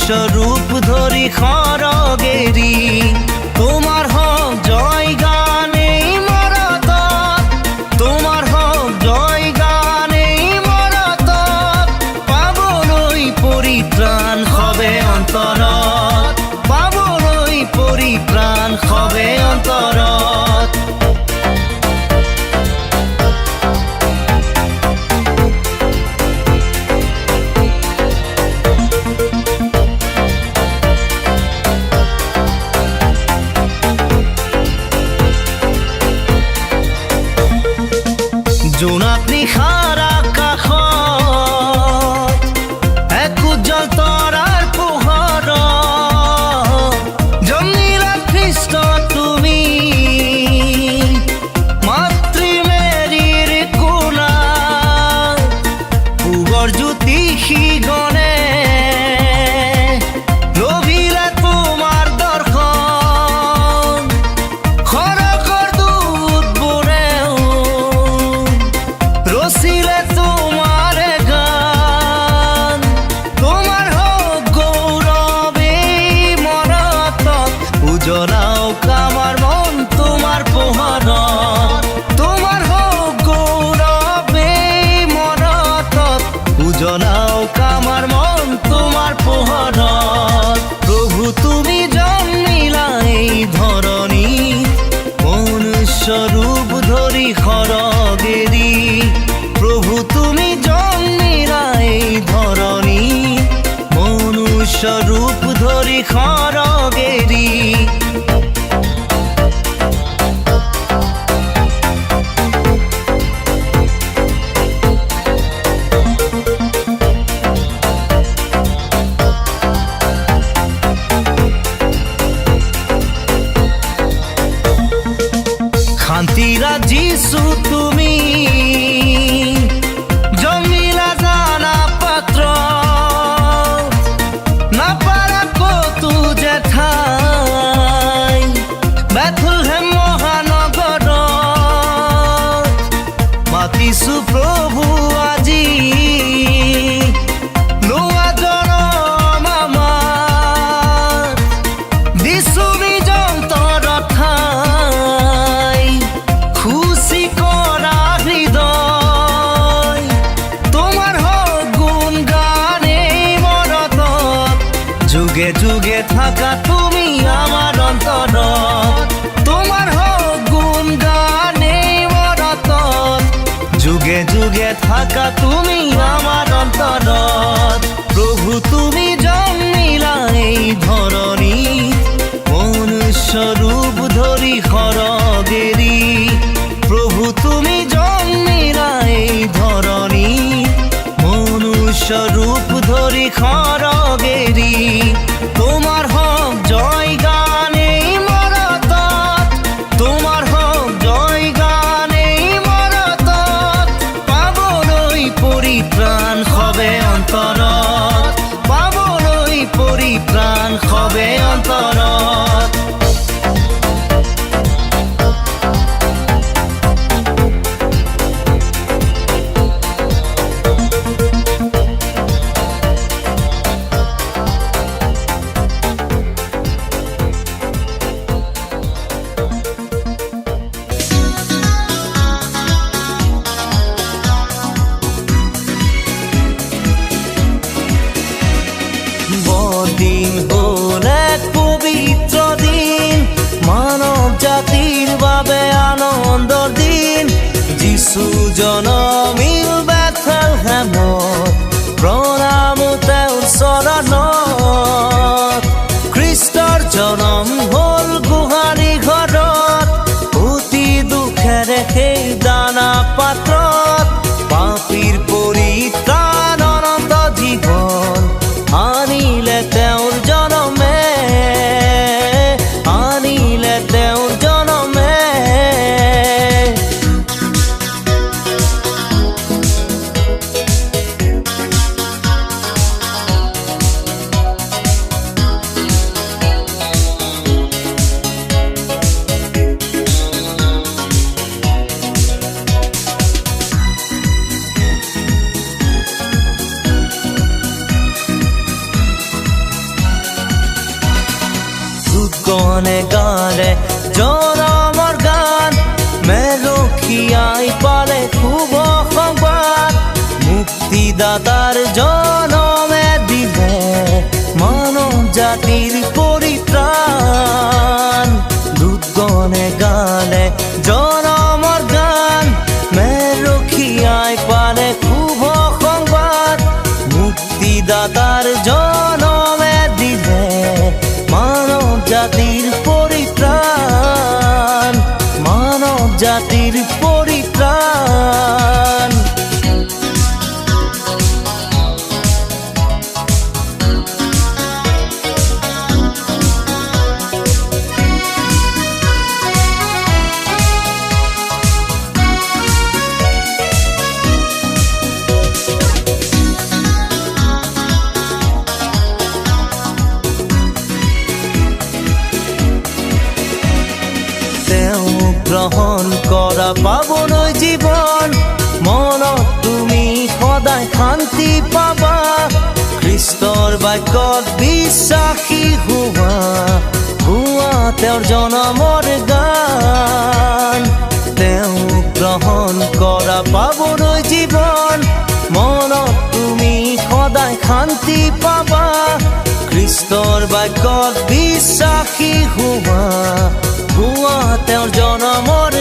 রূপ ধরি খড়গেরি তোমার হোক জয় গানে মরত তোমার হোক জয় গানে মরত পাবনই পরিত্রাণ হবে অন্তরত পাবনই পরিত্রাণ হবে অন্তরত জোনাক নিশাৰ আকাশত এক উজ্জ্বল তৰাৰ পোহৰত জন্মিলা খ্ৰীষ্ট তুমি মাতৃ মেৰীৰ কোলাত পূবৰ জ্যোতিষী গণে লভিলে তোমাৰ দৰ্শন খৰকৰ দূতবোৰেও রসিলে তোমার গান তোমার হোক গৌরবে মরত উজলাও কামার মন তোমার পোহরত তোমার হোক গৌরবে মরত উজলাও কামার মন তোমার পোহরত প্রভু তুমি জন্মিলা এই ধরণী মনুষ্য রূপ ধরি খড়গেরি প্রভু তুমি জন্মিলা এই ধরণী মনুষ্য রূপ ধরি খড়গেরি শান্তিরা যিশু তুমি জন্মিলা জানা পাত্র না পারা কতু জেঠাই বেথলেহেম মহানগর মাতিছো প্রভু আজি নোৱা জনম আমাৰ দিছো নিযন্তৰ ঠাই খুশি করা হৃদয় তোমার হোক গুণ গানে মরত যুগে যুগে থাকা তুমি আমার অন্তরত তোমার হোক গুণ গানে মরত যুগে যুগে থাকা তুমি আমার অন্তরত প্রভু তুমি জন্মিলা এই ধরণী মনুষ্য রূপ ধরি খড়গেরি প্রভু তুমি জন্মিলা এই ধরণী মনুষ্য রূপ ধরি খড়গেরি তোমার হোক জয় গানে মরত তোমার হোক জয় গানে মরত পাবনই পরিত্রাণ হবে অন্তরত পাবনই পরিত্রাণ হবে অন্তরত বড়দিন হল এক পবিত্র দিন মানব জাতির বাবে আনন্দৰ দিন যিশু জনমিল বেথলেহেমত প্ৰণাম তেওঁৰ চৰণত খ্ৰীষ্টৰ জনম হল গোহালি ঘৰত অতি দুখেৰে সেই দানা পাত্ৰত পাপীৰ পৰিত্ৰাণ অনন্ত জীৱন আনিলে তেওঁৰ জনমে আনিলে তেওঁৰ জনমে গণে গালে জনমৰ গান মেলখিয়াই পালে শুভ সংবাদ মুক্তিদাতাৰ জনমে দিলে মানৱ জাতিৰ পৰিত্ৰাণ দূতগণে গালে জনমৰ গান মেলখিয়াই পালে শুভ সংবাদ মুক্তিদাতাৰ জনমে দিলে মানৱ জাতিৰ পৰিত্ৰাণ মানৱ জাতিৰ পৰিত্ৰাণ গ্ৰহণ কৰা পাবলৈ জীৱন মনত তুমি সদায় শান্তি পাবা খ্ৰীষ্টৰ বাক্যত বিশ্বাসী হোৱা হোৱা তেওঁৰ জনমৰ গান তেওঁ গ্ৰহণ কৰা পাবলৈ জীৱন মনত তুমি সদায় শান্তি পাবা খ্ৰীষ্টৰ বাক্যত বিশ্বাসী হোৱা তেওঁৰ জনমৰ